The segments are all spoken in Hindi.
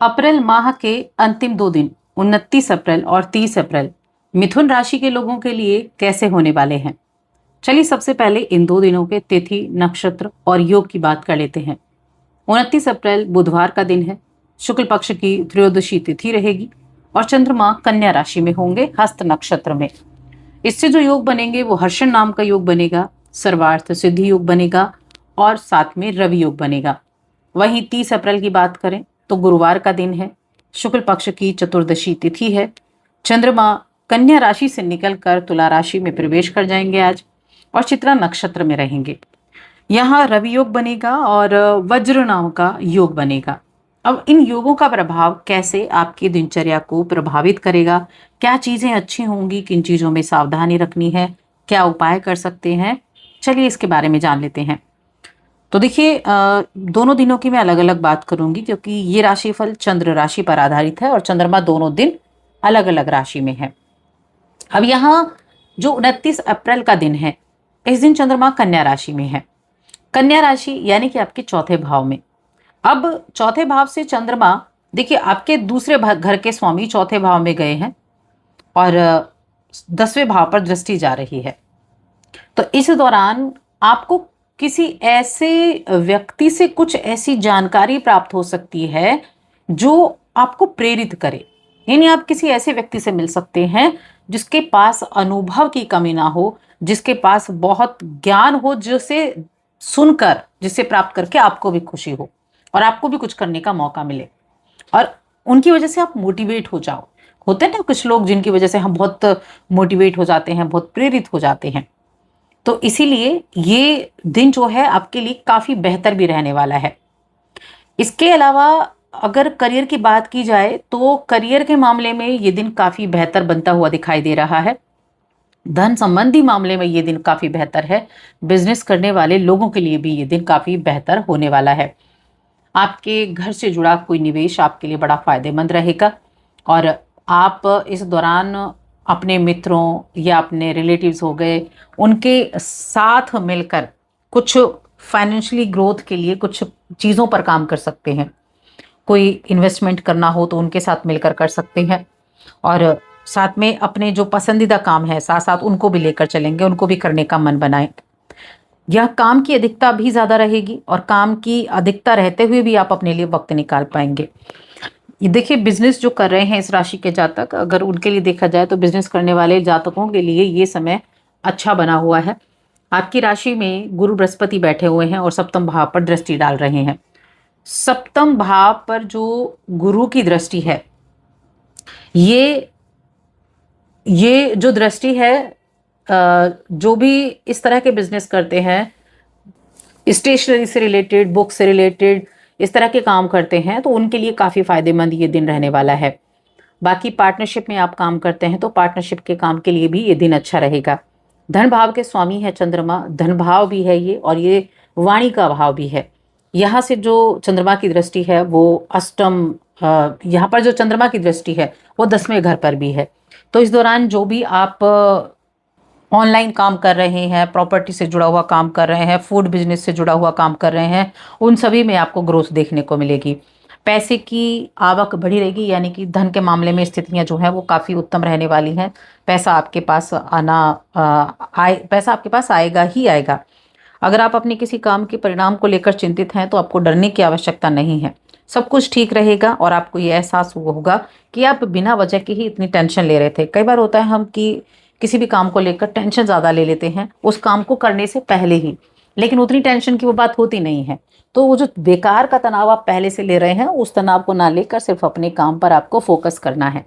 अप्रैल माह के अंतिम 2 दिन 29 अप्रैल और 30 अप्रैल मिथुन राशि के लोगों के लिए कैसे होने वाले हैं। चलिए सबसे पहले इन 2 दिनों के तिथि, नक्षत्र और योग की बात कर लेते हैं। 29 अप्रैल बुधवार का दिन है। शुक्ल पक्ष की त्रयोदशी तिथि रहेगी और चंद्रमा कन्या राशि में होंगे, हस्त नक्षत्र में। इससे जो योग बनेंगे वो हर्षण नाम का योग बनेगा, सर्वार्थ सिद्धि योग बनेगा और साथ में रवि योग बनेगा। वहीं 30 अप्रैल की बात करें तो गुरुवार का दिन है। शुक्ल पक्ष की चतुर्दशी तिथि है। चंद्रमा कन्या राशि से निकलकर तुला राशि में प्रवेश कर जाएंगे आज और चित्रा नक्षत्र में रहेंगे। यहाँ रवि योग बनेगा और वज्र नाम का योग बनेगा। अब इन योगों का प्रभाव कैसे आपकी दिनचर्या को प्रभावित करेगा, क्या चीजें अच्छी होंगी, किन चीजों में सावधानी रखनी है, क्या उपाय कर सकते हैं, चलिए इसके बारे में जान लेते हैं। तो देखिए, दोनों दिनों की मैं अलग अलग बात करूंगी क्योंकि ये राशिफल चंद्र राशि पर आधारित है और चंद्रमा दोनों दिन अलग अलग राशि में है। अब यहाँ जो 29 अप्रैल का दिन है, इस दिन चंद्रमा कन्या राशि में है। कन्या राशि यानी कि आपके चौथे भाव में। अब चौथे भाव से चंद्रमा, देखिए आपके दूसरे घर के स्वामी चौथे भाव में गए हैं और 10वें भाव पर दृष्टि जा रही है। तो इस दौरान आपको किसी ऐसे व्यक्ति से कुछ ऐसी जानकारी प्राप्त हो सकती है जो आपको प्रेरित करे। यानी आप किसी ऐसे व्यक्ति से मिल सकते हैं जिसके पास अनुभव की कमी ना हो, जिसके पास बहुत ज्ञान हो, जिसे सुनकर, जिसे प्राप्त करके आपको भी खुशी हो और आपको भी कुछ करने का मौका मिले और उनकी वजह से आप मोटिवेट हो जाओ। होते हैं ना कुछ लोग जिनकी वजह से हम बहुत मोटिवेट हो जाते हैं, बहुत प्रेरित हो जाते हैं। तो इसीलिए ये दिन जो है आपके लिए काफी बेहतर भी रहने वाला है। इसके अलावा अगर करियर की बात की जाए तो करियर के मामले में ये दिन काफी बेहतर बनता हुआ दिखाई दे रहा है। धन संबंधी मामले में ये दिन काफी बेहतर है। बिजनेस करने वाले लोगों के लिए भी ये दिन काफी बेहतर होने वाला है। आपके घर से जुड़ा कोई निवेश आपके लिए बड़ा फायदेमंद रहेगा और आप इस दौरान अपने मित्रों या अपने रिलेटिव्स हो गए, उनके साथ मिलकर कुछ फाइनेंशियली ग्रोथ के लिए कुछ चीज़ों पर काम कर सकते हैं। कोई इन्वेस्टमेंट करना हो तो उनके साथ मिलकर कर सकते हैं और साथ में अपने जो पसंदीदा काम है साथ साथ उनको भी लेकर चलेंगे, उनको भी करने का मन बनाएं। यह काम की अधिकता भी ज़्यादा रहेगी और काम की अधिकता रहते हुए भी आप अपने लिए वक्त निकाल पाएंगे। ये देखिए, बिजनेस जो कर रहे हैं इस राशि के जातक, अगर उनके लिए देखा जाए तो बिजनेस करने वाले जातकों के लिए ये समय अच्छा बना हुआ है। आपकी राशि में गुरु बृहस्पति बैठे हुए हैं और सप्तम भाव पर दृष्टि डाल रहे हैं। सप्तम भाव पर जो गुरु की दृष्टि है, ये जो दृष्टि है, जो भी इस तरह के बिजनेस करते हैं, स्टेशनरी से रिलेटेड, बुक से रिलेटेड, इस तरह के काम करते हैं तो उनके लिए काफ़ी फायदेमंद ये दिन रहने वाला है। बाकी पार्टनरशिप में आप काम करते हैं तो पार्टनरशिप के काम के लिए भी ये दिन अच्छा रहेगा। धन भाव के स्वामी है चंद्रमा, धन भाव भी है ये और ये वाणी का भाव भी है। यहाँ से जो चंद्रमा की दृष्टि है वो अष्टम, यहाँ पर जो चंद्रमा की दृष्टि है वो 10वें घर पर भी है। तो इस दौरान जो भी आप ऑनलाइन काम कर रहे हैं, प्रॉपर्टी से जुड़ा हुआ काम कर रहे हैं, फूड बिजनेस से जुड़ा हुआ काम कर रहे हैं, उन सभी में आपको ग्रोथ देखने को मिलेगी। पैसे की आवक बढ़ी रहेगी, यानी कि धन के मामले में स्थितियां जो हैं वो काफ़ी उत्तम रहने वाली हैं। पैसा आपके पास पैसा आपके पास आएगा ही आएगा। अगर आप अपने किसी काम के परिणाम को लेकर चिंतित हैं तो आपको डरने की आवश्यकता नहीं है। सब कुछ ठीक रहेगा और आपको ये एहसास होगा कि आप बिना वजह के ही इतनी टेंशन ले रहे थे। कई बार होता है हम कि किसी भी काम को लेकर टेंशन ज़्यादा ले लेते हैं उस काम को करने से पहले ही, लेकिन उतनी टेंशन की वो बात होती नहीं है। तो वो जो बेकार का तनाव आप पहले से ले रहे हैं उस तनाव को ना लेकर सिर्फ अपने काम पर आपको फोकस करना है।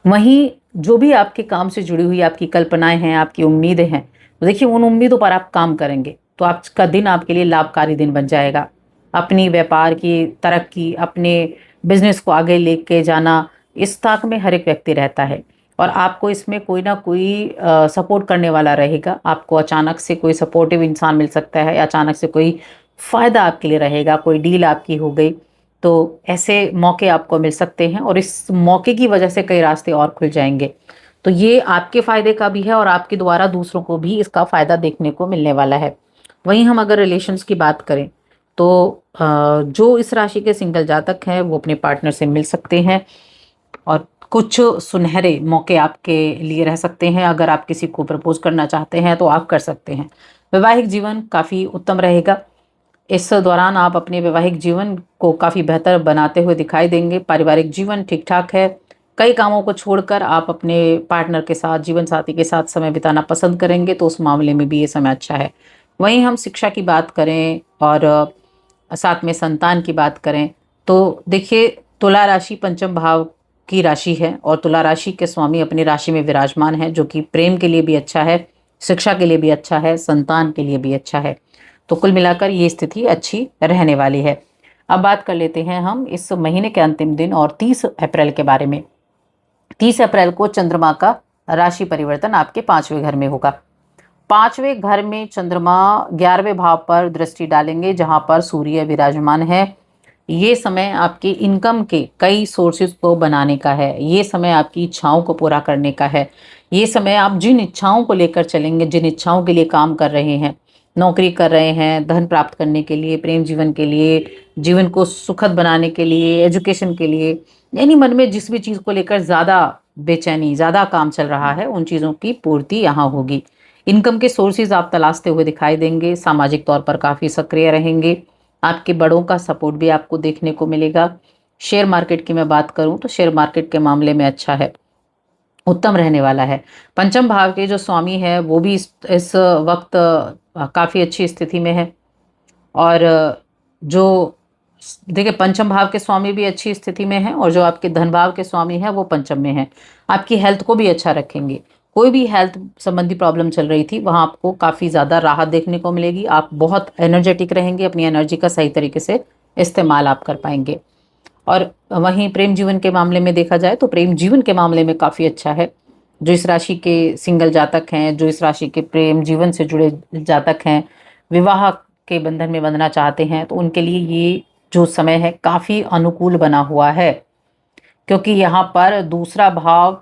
वहीं जो भी आपके काम से जुड़ी हुई आपकी कल्पनाएं हैं, आपकी उम्मीदें हैं, तो देखिए उन उम्मीदों पर आप काम करेंगे तो आपका दिन आपके लिए लाभकारी दिन बन जाएगा। अपनी व्यापार की तरक्की, अपने बिजनेस को आगे लेके जाना, इस ताक में हर एक व्यक्ति रहता है और आपको इसमें कोई ना कोई सपोर्ट करने वाला रहेगा। आपको अचानक से कोई सपोर्टिव इंसान मिल सकता है, अचानक से कोई फ़ायदा आपके लिए रहेगा, कोई डील आपकी हो गई, तो ऐसे मौके आपको मिल सकते हैं और इस मौके की वजह से कई रास्ते और खुल जाएंगे। तो ये आपके फ़ायदे का भी है और आपके द्वारा दूसरों को भी इसका फ़ायदा देखने को मिलने वाला है। वहीं हम अगर रिलेशंस की बात करें तो जो इस राशि के सिंगल जातक हैं वो अपने पार्टनर से मिल सकते हैं और कुछ सुनहरे मौके आपके लिए रह सकते हैं। अगर आप किसी को प्रपोज करना चाहते हैं तो आप कर सकते हैं। वैवाहिक जीवन काफ़ी उत्तम रहेगा। इस दौरान आप अपने वैवाहिक जीवन को काफ़ी बेहतर बनाते हुए दिखाई देंगे। पारिवारिक जीवन ठीक ठाक है। कई कामों को छोड़कर आप अपने पार्टनर के साथ, जीवन साथी के साथ समय बिताना पसंद करेंगे, तो उस मामले में भी ये समय अच्छा है। वहीं हम शिक्षा की बात करें और साथ में संतान की बात करें तो देखिए, तुला राशि पंचम भाव की राशि है और तुला राशि के स्वामी अपनी राशि में विराजमान है, जो कि प्रेम के लिए भी अच्छा है, शिक्षा के लिए भी अच्छा है, संतान के लिए भी अच्छा है। तो कुल मिलाकर ये स्थिति अच्छी रहने वाली है। अब बात कर लेते हैं हम इस महीने के अंतिम दिन और 30 अप्रैल के बारे में। 30 अप्रैल को चंद्रमा का राशि परिवर्तन आपके 5वें घर में होगा। 5वें घर में चंद्रमा 11वें भाव पर दृष्टि डालेंगे, जहां पर सूर्य विराजमान है। ये समय आपके इनकम के कई सोर्सेज को बनाने का है। ये समय आपकी इच्छाओं को पूरा करने का है। ये समय आप जिन इच्छाओं को लेकर चलेंगे, जिन इच्छाओं के लिए काम कर रहे हैं, नौकरी कर रहे हैं, धन प्राप्त करने के लिए, प्रेम जीवन के लिए, जीवन को सुखद बनाने के लिए, एजुकेशन के लिए, यानी मन में जिस भी चीज़ को लेकर ज़्यादा बेचैनी, ज़्यादा काम चल रहा है, उन चीज़ों की पूर्ति यहाँ होगी। इनकम के सोर्सेज आप तलाशते हुए दिखाई देंगे। सामाजिक तौर पर काफ़ी सक्रिय रहेंगे। आपके बड़ों का सपोर्ट भी आपको देखने को मिलेगा। शेयर मार्केट की मैं बात करूं तो शेयर मार्केट के मामले में अच्छा है, उत्तम रहने वाला है। पंचम भाव के जो स्वामी है वो भी इस वक्त काफ़ी अच्छी स्थिति में है। और जो देखिए, पंचम भाव के स्वामी भी अच्छी स्थिति में है और जो आपके धन भाव के स्वामी है वो पंचम में है। आपकी हेल्थ को भी अच्छा रखेंगे। कोई भी हेल्थ संबंधी प्रॉब्लम चल रही थी, वहाँ आपको काफ़ी ज़्यादा राहत देखने को मिलेगी। आप बहुत एनर्जेटिक रहेंगे, अपनी एनर्जी का सही तरीके से इस्तेमाल आप कर पाएंगे। और वहीं प्रेम जीवन के मामले में देखा जाए तो प्रेम जीवन के मामले में काफ़ी अच्छा है। जो इस राशि के सिंगल जातक हैं, जो इस राशि के प्रेम जीवन से जुड़े जातक हैं, विवाह के बंधन में बंधना चाहते हैं, तो उनके लिए ये जो समय है काफ़ी अनुकूल बना हुआ है। क्योंकि यहाँ पर दूसरा भाव,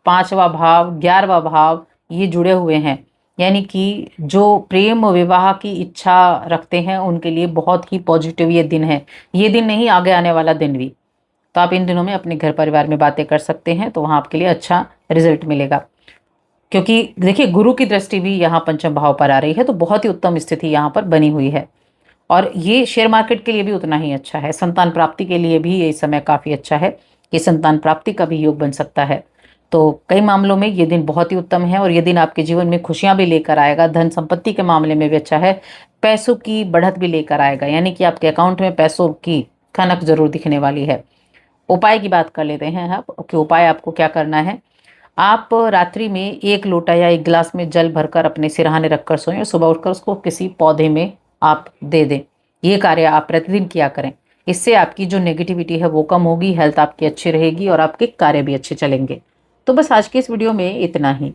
5वां भाव, 11वां भाव ये जुड़े हुए हैं। यानी कि जो प्रेम विवाह की इच्छा रखते हैं उनके लिए बहुत ही पॉजिटिव ये दिन है। ये दिन नहीं, आगे आने वाला दिन भी। तो आप इन दिनों में अपने घर परिवार में बातें कर सकते हैं, तो वहाँ आपके लिए अच्छा रिजल्ट मिलेगा। क्योंकि देखिए, गुरु की दृष्टि भी यहाँ पंचम भाव पर आ रही है, तो बहुत ही उत्तम स्थिति यहाँ पर बनी हुई है। और ये शेयर मार्केट के लिए भी उतना ही अच्छा है। संतान प्राप्ति के लिए भी ये समय काफ़ी अच्छा है कि संतान प्राप्ति का भी योग बन सकता है। तो कई मामलों में ये दिन बहुत ही उत्तम है और ये दिन आपके जीवन में खुशियां भी लेकर आएगा। धन संपत्ति के मामले में भी अच्छा है। पैसों की बढ़त भी लेकर आएगा, यानी कि आपके अकाउंट में पैसों की खनक जरूर दिखने वाली है। उपाय की बात कर लेते हैं आप कि उपाय आपको क्या करना है। आप रात्रि में 1 लोटा या 1 गिलास में जल भरकर अपने सिरहाने रखकर सोएं और सुबह उठकर उसको किसी पौधे में आप दे दें। ये कार्य आप प्रतिदिन किया करें। इससे आपकी जो नेगेटिविटी है वो कम होगी, हेल्थ आपकी अच्छी रहेगी और आपके कार्य भी अच्छे चलेंगे। तो बस आज की इस वीडियो में इतना ही।